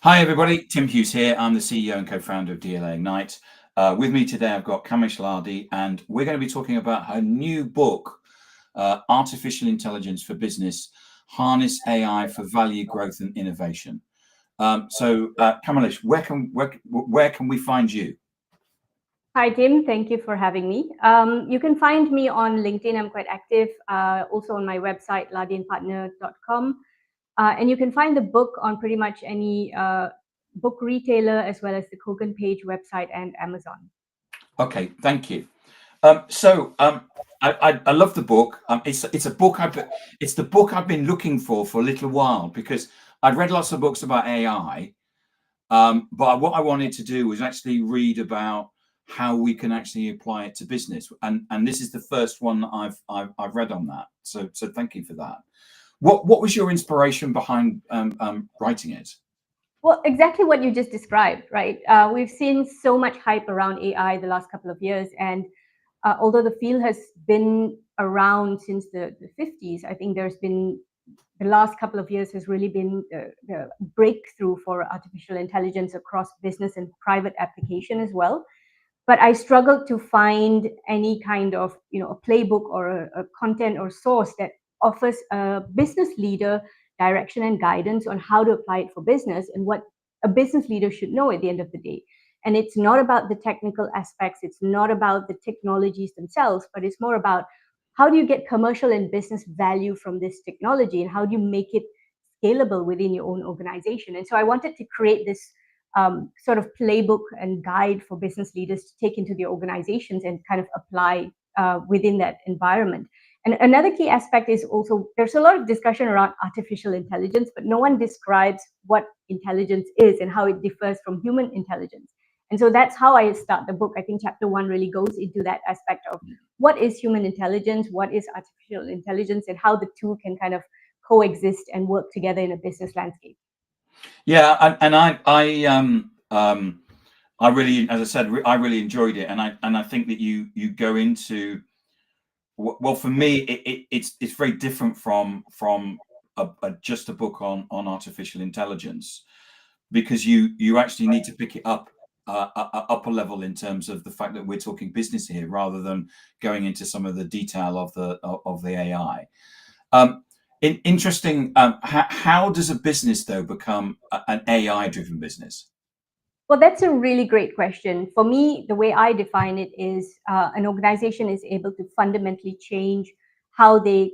Hi everybody, Tim Hughes here. I'm the CEO and co-founder of DLA Ignite. With me today I've got Kamales Lardi, and we're going to be talking about her new book, Artificial Intelligence for Business, Harness AI for Value, Growth and Innovation. Kamales, where can we find you? Hi, Tim. Thank you for having me. You can find me on LinkedIn. I'm quite active. Also on my website, lardiandpartner.com. And you can find the book on pretty much any book retailer, as well as the Kogan Page website and Amazon. Okay, thank you. I love the book. It's a book it's the book I've been looking for a little while, because I'd read lots of books about AI, but what I wanted to do was actually read about how we can actually apply it to business, and this is the first one that I've read on that. So thank you for that. What was your inspiration behind writing it? Well, exactly what you just described, right? We've seen so much hype around AI the last couple of years, and although the field has been around since the 50s, I think there's been the last couple of years has really been the breakthrough for artificial intelligence across business and private application as well. But I struggled to find any kind of, a playbook or a content or source that offers a business leader direction and guidance on how to apply it for business and what a business leader should know at the end of the day. And it's not about the technical aspects, it's not about the technologies themselves, but it's more about how do you get commercial and business value from this technology, and how do you make it scalable within your own organization. And so I wanted to create this sort of playbook and guide for business leaders to take into their organizations and kind of apply within that environment. And another key aspect is also there's a lot of discussion around artificial intelligence, but no one describes what intelligence is and how it differs from human intelligence. And so that's how I start the book. I think chapter 1 really goes into that aspect of what is human intelligence, what is artificial intelligence, and how the two can kind of coexist and work together in a business landscape. Yeah, and I really, as I said, I really enjoyed it, and I think that you go into, well, for me, it's very different from just a book on artificial intelligence, because you actually need to pick it up up a level in terms of the fact that we're talking business here, rather than going into some of the detail of the AI. Interesting. How does a business, though, become an AI-driven business? Well, that's a really great question. For me, the way I define it is an organization is able to fundamentally change how they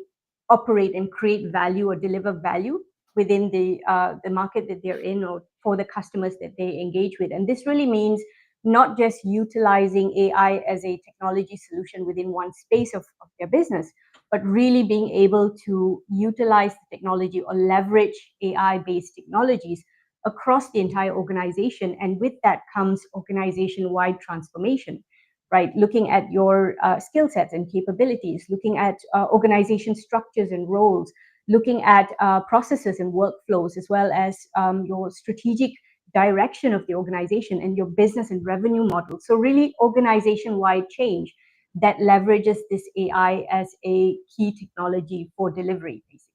operate and create value or deliver value within the market that they're in, or for the customers that they engage with. And this really means not just utilizing AI as a technology solution within one space of their business, but really being able to utilize the technology or leverage AI-based technologies across the entire organization. And with that comes organization-wide transformation, right? Looking at your skill sets and capabilities, looking at organization structures and roles, looking at processes and workflows, as well as your strategic direction of the organization and your business and revenue model. So really organization-wide change that leverages this AI as a key technology for delivery, basically.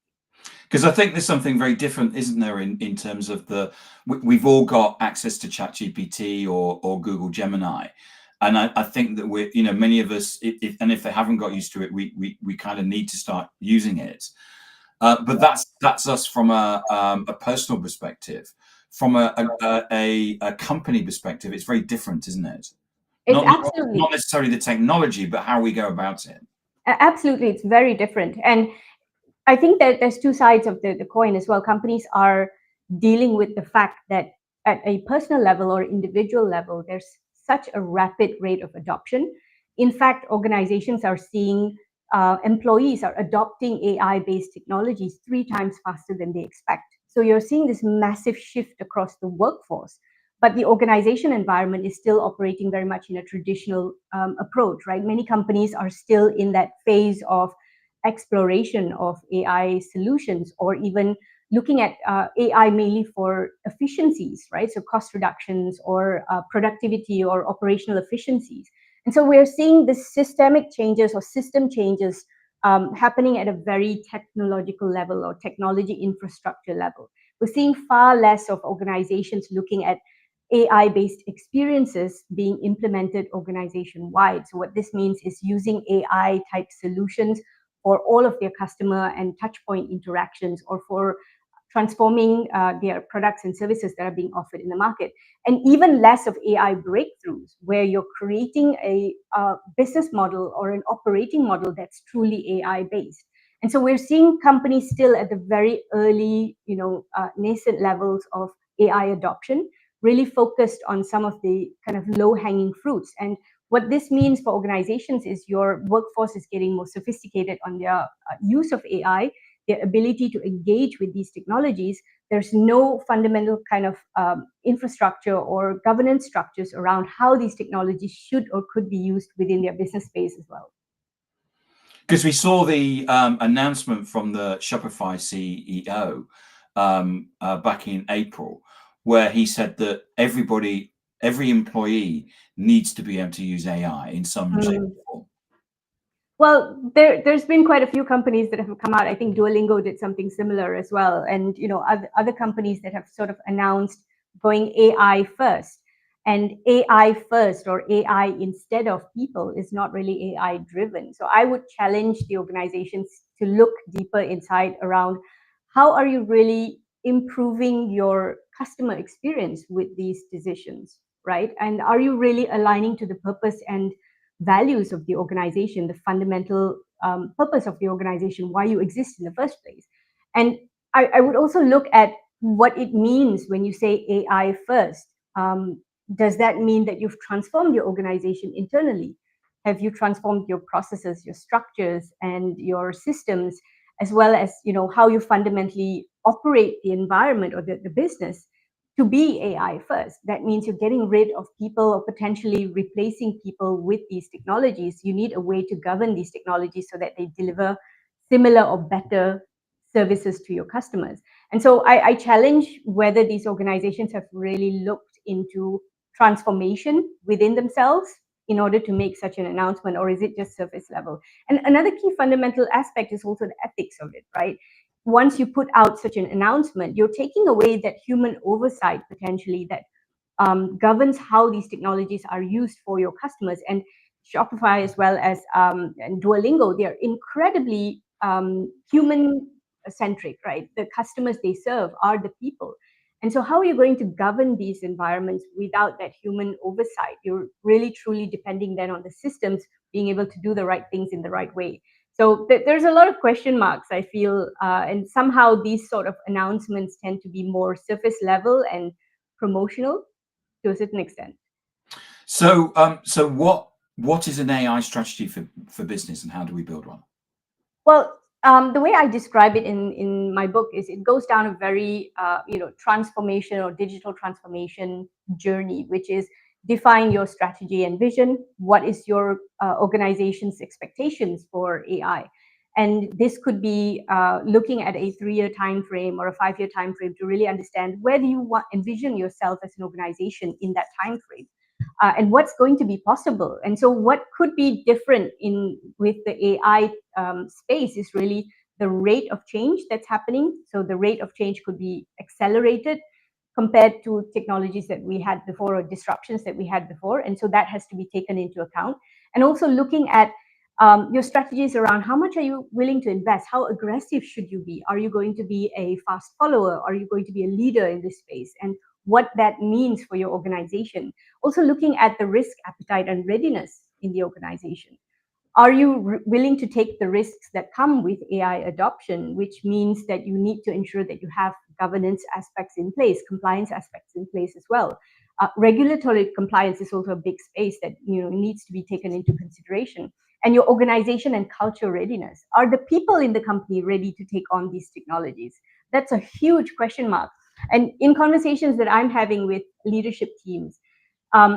Because I think there's something very different, isn't there, in terms of we've all got access to ChatGPT or Google Gemini, and I think that we're, many of us, if they haven't got used to it, we kind of need to start using it. But that's us from a personal perspective. From a company perspective, it's very different, isn't it? It's absolutely not necessarily the technology, but how we go about it. Absolutely, it's very different. And I think that there's two sides of the coin as well. Companies are dealing with the fact that at a personal level or individual level, there's such a rapid rate of adoption. In fact, organizations are seeing employees are adopting AI-based technologies 3 times faster than they expect. So you're seeing this massive shift across the workforce, but the organization environment is still operating very much in a traditional approach, right? Many companies are still in that phase of exploration of AI solutions, or even looking at AI mainly for efficiencies, right? So cost reductions or productivity or operational efficiencies. And so we're seeing the systemic changes or system changes happening at a very technological level or technology infrastructure level, we're seeing far less of organizations looking at AI-based experiences being implemented organization-wide. So what this means is using AI-type solutions for all of their customer and touchpoint interactions, or for transforming their products and services that are being offered in the market. And even less of AI breakthroughs, where you're creating a business model or an operating model that's truly AI-based. And so we're seeing companies still at the very early, nascent levels of AI adoption, really focused on some of the kind of low-hanging fruits. And what this means for organizations is your workforce is getting more sophisticated on their use of AI, their ability to engage with these technologies. There's no fundamental kind of infrastructure or governance structures around how these technologies should or could be used within their business space as well. Because we saw the announcement from the Shopify CEO back in April, where he said that every employee needs to be able to use AI in some shape or form. Well, there's been quite a few companies that have come out. I think Duolingo did something similar as well. And, other companies that have sort of announced going AI first. And AI first, or AI instead of people, is not really AI driven. So I would challenge the organizations to look deeper inside around how are you really improving your customer experience with these decisions, right? And are you really aligning to the purpose and values of the organization, the fundamental purpose of the organization, why you exist in the first place? And I would also look at what it means when you say AI first. Does that mean that you've transformed your organization internally? Have you transformed your processes, your structures, and your systems, as well as how you fundamentally operate the environment or the business to be AI first? That means you're getting rid of people or potentially replacing people with these technologies. You need a way to govern these technologies so that they deliver similar or better services to your customers. And so I challenge whether these organizations have really looked into transformation within themselves in order to make such an announcement, or is it just surface level? And another key fundamental aspect is also the ethics of it, right? Once you put out such an announcement, you're taking away that human oversight potentially that governs how these technologies are used for your customers. And Shopify, as well as and Duolingo, they're incredibly human-centric, right? The customers they serve are the people. And so how are you going to govern these environments without that human oversight? You're really, truly depending then on the systems being able to do the right things in the right way. So there's a lot of question marks, I feel, and somehow these sort of announcements tend to be more surface level and promotional to a certain extent. So, what is an AI strategy for business, and how do we build one? Well, the way I describe it in my book is it goes down a very transformation or digital transformation journey, which is define your strategy and vision. What is your organization's expectations for AI? And this could be looking at a 3-year time frame or a 5-year time frame to really understand where do you envision yourself as an organization in that time frame. And what's going to be possible. And so what could be different with the AI space is really the rate of change that's happening. So the rate of change could be accelerated compared to technologies that we had before or disruptions that we had before. And so that has to be taken into account. And also looking at your strategies around how much are you willing to invest? How aggressive should you be? Are you going to be a fast follower? Are you going to be a leader in this space? And what that means for your organization. Also looking at the risk appetite and readiness in the organization. Are you willing to take the risks that come with AI adoption, which means that you need to ensure that you have governance aspects in place, compliance aspects in place as well. Regulatory compliance is also a big space that needs to be taken into consideration. And your organization and culture readiness. Are the people in the company ready to take on these technologies? That's a huge question mark. And in conversations that I'm having with leadership teams,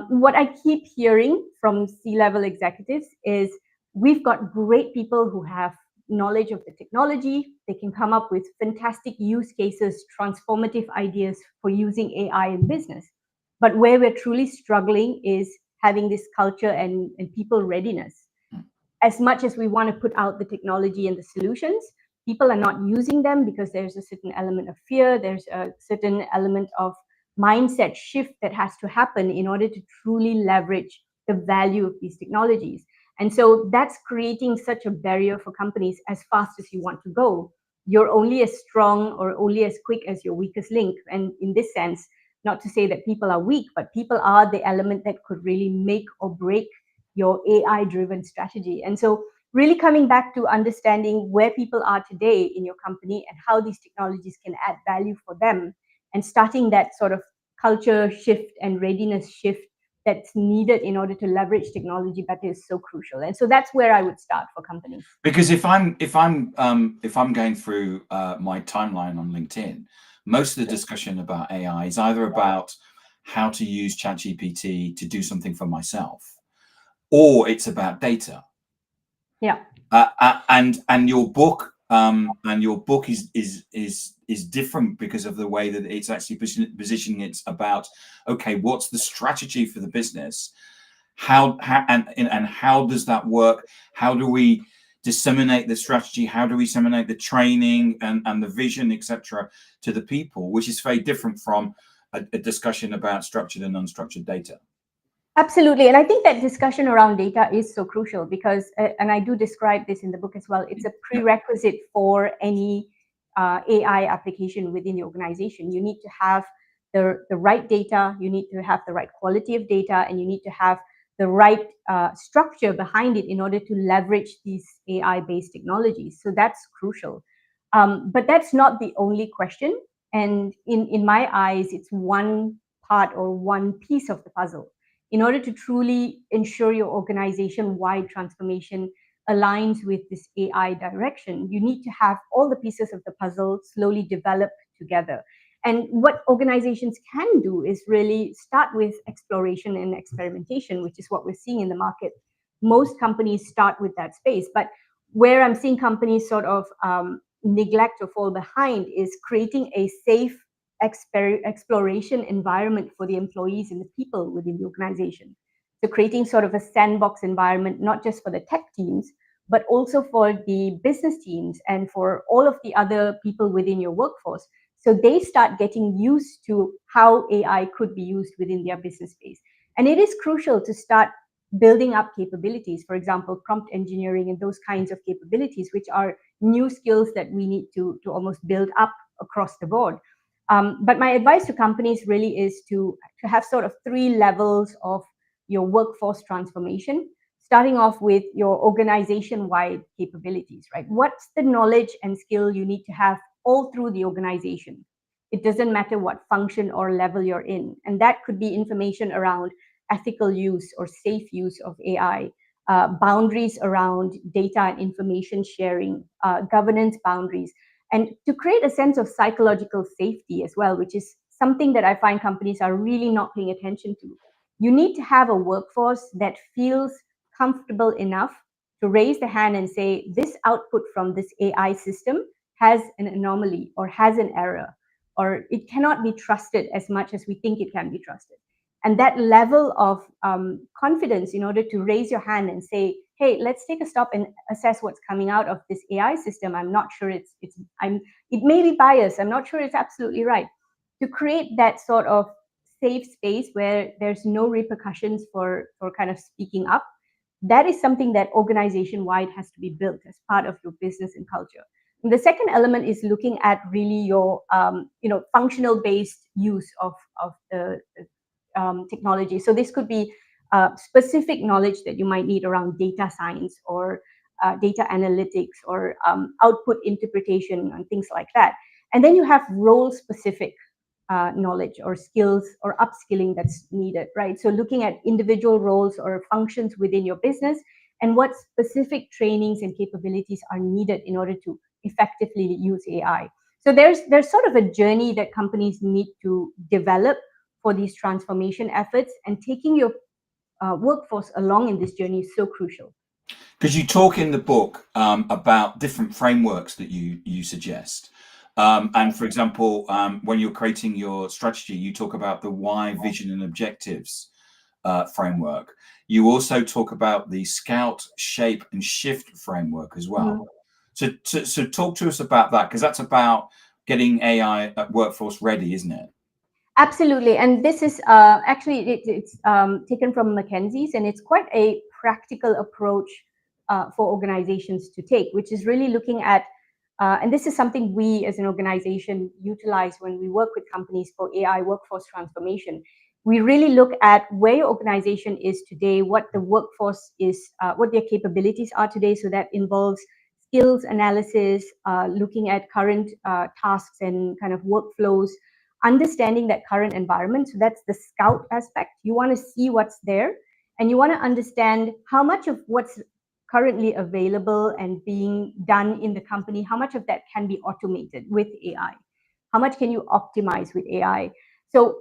what I keep hearing from C-level executives is we've got great people who have knowledge of the technology. They can come up with fantastic use cases, transformative ideas for using AI in business. But where we're truly struggling is having this culture and people readiness. As much as we want to put out the technology and the solutions, people are not using them because there's a certain element of fear, there's a certain element of mindset shift that has to happen in order to truly leverage the value of these technologies. And so that's creating such a barrier for companies. As fast as you want to go, you're only as strong or only as quick as your weakest link. And in this sense, not to say that people are weak, but people are the element that could really make or break your AI driven strategy. And so really coming back to understanding where people are today in your company and how these technologies can add value for them, and starting that sort of culture shift and readiness shift that's needed in order to leverage technology better is so crucial. And so that's where I would start for companies. Because if I'm going through my timeline on LinkedIn, most of the discussion about AI is either about how to use ChatGPT to do something for myself, or it's about data. Yeah. And your book is different because of the way that it's actually positioning it about, okay, what's the strategy for the business, how does that work, how do we disseminate the strategy, how do we disseminate the training and the vision, etc., to the people, which is very different from a discussion about structured and unstructured data. Absolutely. And I think that discussion around data is so crucial because, and I do describe this in the book as well, it's a prerequisite for any AI application within the organization. You need to have the right data, you need to have the right quality of data, and you need to have the right structure behind it in order to leverage these AI-based technologies. So that's crucial. But that's not the only question. And in my eyes, it's one part or one piece of the puzzle. In order to truly ensure your organization-wide transformation aligns with this AI direction, you need to have all the pieces of the puzzle slowly develop together. And what organizations can do is really start with exploration and experimentation, which is what we're seeing in the market. Most companies start with that space, but where I'm seeing companies sort of neglect or fall behind is creating a safe exploration environment for the employees and the people within the organization. So creating sort of a sandbox environment, not just for the tech teams, but also for the business teams and for all of the other people within your workforce. So they start getting used to how AI could be used within their business space. And it is crucial to start building up capabilities, for example, prompt engineering and those kinds of capabilities, which are new skills that we need to almost build up across the board. But my advice to companies really is to have sort of 3 levels of your workforce transformation, starting off with your organization-wide capabilities, right? What's the knowledge and skill you need to have all through the organization? It doesn't matter what function or level you're in. And that could be information around ethical use or safe use of AI, boundaries around data and information sharing, governance boundaries, and to create a sense of psychological safety as well, which is something that I find companies are really not paying attention to. You need to have a workforce that feels comfortable enough to raise the hand and say, this output from this AI system has an anomaly or has an error, or it cannot be trusted as much as we think it can be trusted. And that level of confidence in order to raise your hand and say, hey, let's take a stop and assess what's coming out of this AI system. I'm not sure it may be biased. I'm not sure it's absolutely right. To create that sort of safe space where there's no repercussions for kind of speaking up, that is something that organization-wide has to be built as part of your business and culture. And the second element is looking at really your functional-based use of the technology. So this could be specific knowledge that you might need around data science or data analytics or output interpretation and things like that. And then you have role-specific knowledge or skills or upskilling that's needed, right? So looking at individual roles or functions within your business and what specific trainings and capabilities are needed in order to effectively use AI. So there's sort of a journey that companies need to develop for these transformation efforts, and taking your workforce along in this journey is so crucial. Because you talk in the book about different frameworks that you suggest. And for example, when you're creating your strategy, you talk about the why, vision, and objectives framework. You also talk about the scout, shape, and shift framework as well. So talk to us about that, because that's about getting AI workforce ready, isn't it? Absolutely, and this is actually it's taken from McKinsey's, and it's quite a practical approach for organizations to take, which is really looking at, and this is something we as an organization utilize when we work with companies for AI workforce transformation. We really look at where your organization is today, what the workforce is, what their capabilities are today. So that involves skills analysis, looking at current tasks and kind of workflows, understanding that current environment. So that's the scout aspect. You want to see what's there, and you want to understand how much of what's currently available and being done in the company, how much of that can be automated with AI? How much can you optimize with AI? So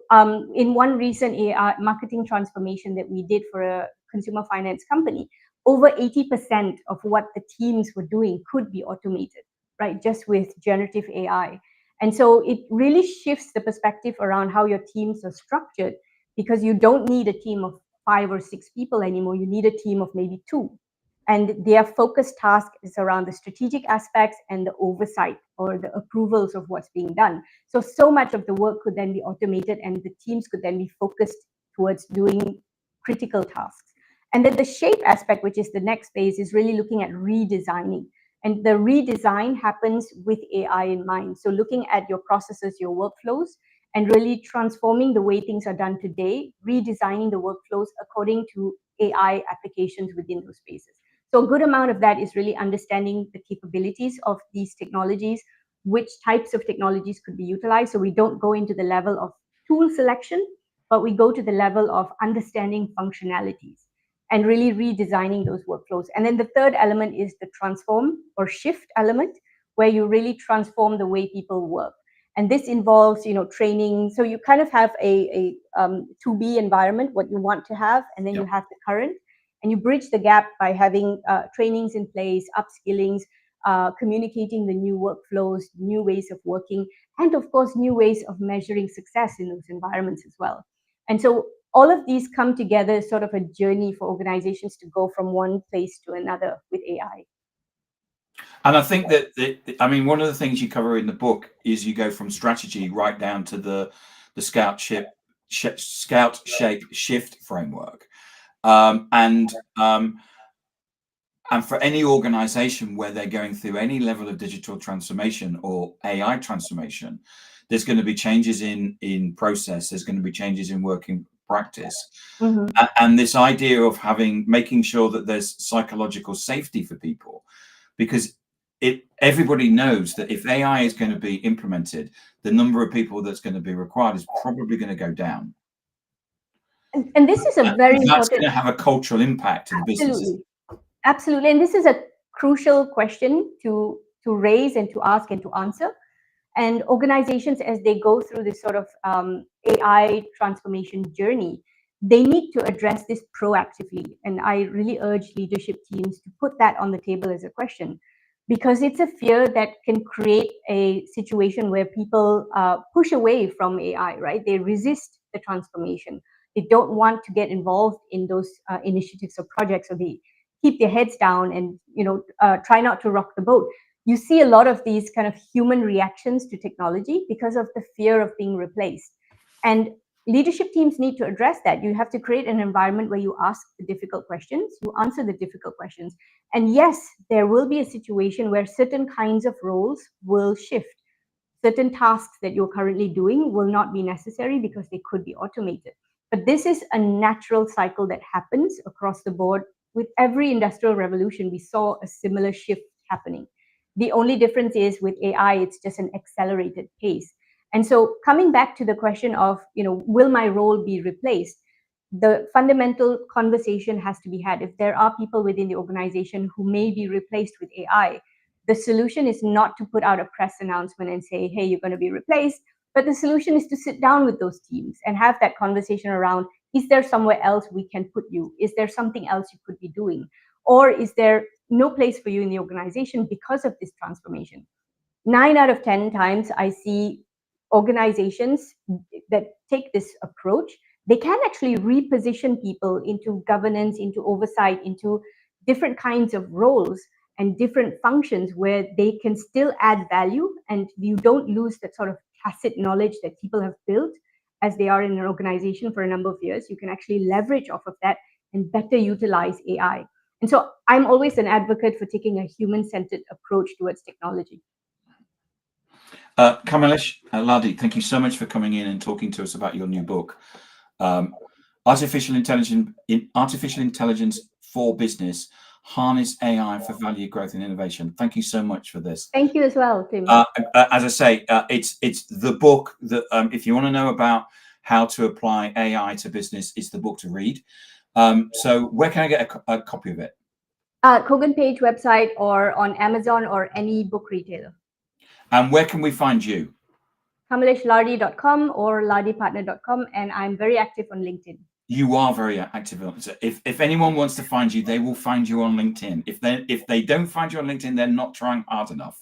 in one recent AI marketing transformation that we did for a consumer finance company, over 80% of what the teams were doing could be automated, right? Just with generative AI. And so it really shifts the perspective around how your teams are structured, because you don't need a team of 5 or 6 people anymore. You need a team of maybe 2. And their focus task is around the strategic aspects and the oversight or the approvals of what's being done. So much of the work could then be automated, and the teams could then be focused towards doing critical tasks. And then the shape aspect, which is the next phase, is really looking at redesigning. And the redesign happens with AI in mind. So looking at your processes, your workflows, and really transforming the way things are done today, redesigning the workflows according to AI applications within those spaces. So a good amount of that is really understanding the capabilities of these technologies, which types of technologies could be utilized. So we don't go into the level of tool selection, but we go to the level of understanding functionalities and really redesigning those workflows. And then the third element is the transform or shift element, where you really transform the way people work. And this involves, training. So you kind of have a to-be environment, what you want to have, and then you have the current. And you bridge the gap by having trainings in place, upskillings, communicating the new workflows, new ways of working, and of course, new ways of measuring success in those environments as well. And so all of these come together as sort of a journey for organizations to go from one place to another with AI. And I think that, one of the things you cover in the book is you go from strategy right down to the scout shape shift framework. And for any organization where they're going through any level of digital transformation or AI transformation, there's going to be changes in process. There's going to be changes in working practice. Mm-hmm. And this idea of making sure that there's psychological safety for people, because everybody knows that if AI is going to be implemented, the number of people that's going to be required is probably going to go down. And this is a very important. That's going to have a cultural impact to the businesses. Absolutely. And this is a crucial question to raise and to ask and to answer. And organizations, as they go through this sort of AI transformation journey, they need to address this proactively. And I really urge leadership teams to put that on the table as a question, because it's a fear that can create a situation where people push away from AI, right? They resist the transformation. They don't want to get involved in those initiatives or projects, or they keep their heads down and try not to rock the boat. You see a lot of these kind of human reactions to technology because of the fear of being replaced. And leadership teams need to address that. You have to create an environment where you ask the difficult questions, you answer the difficult questions. And yes, there will be a situation where certain kinds of roles will shift. Certain tasks that you're currently doing will not be necessary because they could be automated. But this is a natural cycle that happens across the board. With every industrial revolution, we saw a similar shift happening. The only difference is with AI, it's just an accelerated pace. And so coming back to the question of, will my role be replaced? The fundamental conversation has to be had. If there are people within the organization who may be replaced with AI, the solution is not to put out a press announcement and say, hey, you're going to be replaced. But the solution is to sit down with those teams and have that conversation around, is there somewhere else we can put you? Is there something else you could be doing? Or is there no place for you in the organization because of this transformation? 9 out of 10 times I see organizations that take this approach, they can actually reposition people into governance, into oversight, into different kinds of roles. and different functions where they can still add value, and you don't lose that sort of tacit knowledge that people have built as they are in an organization for a number of years. You can actually leverage off of that and better utilize AI. And so I'm always an advocate for taking a human-centered approach towards technology. Kamales Lardi, thank you so much for coming in and talking to us about your new book, Artificial Intelligence for Business, Harness AI for Value, Growth and Innovation. Thank you so much for this. Thank you as well, Tim. As I say, it's the book that if you want to know about how to apply AI to business, it's the book to read. So where can I get a copy of it? Kogan Page website, or on Amazon or any book retailer. And where can we find you? kamaleslardi.com or lardipartner.com, and I'm very active on LinkedIn. You are very active. If anyone wants to find you, they will find you on LinkedIn. If they don't find you on LinkedIn, they're not trying hard enough.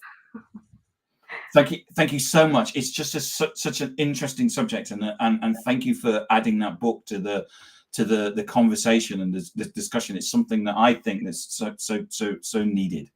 Thank you so much. It's just such an interesting subject, and thank you for adding that book to the conversation and the discussion. It's something that I think is so needed.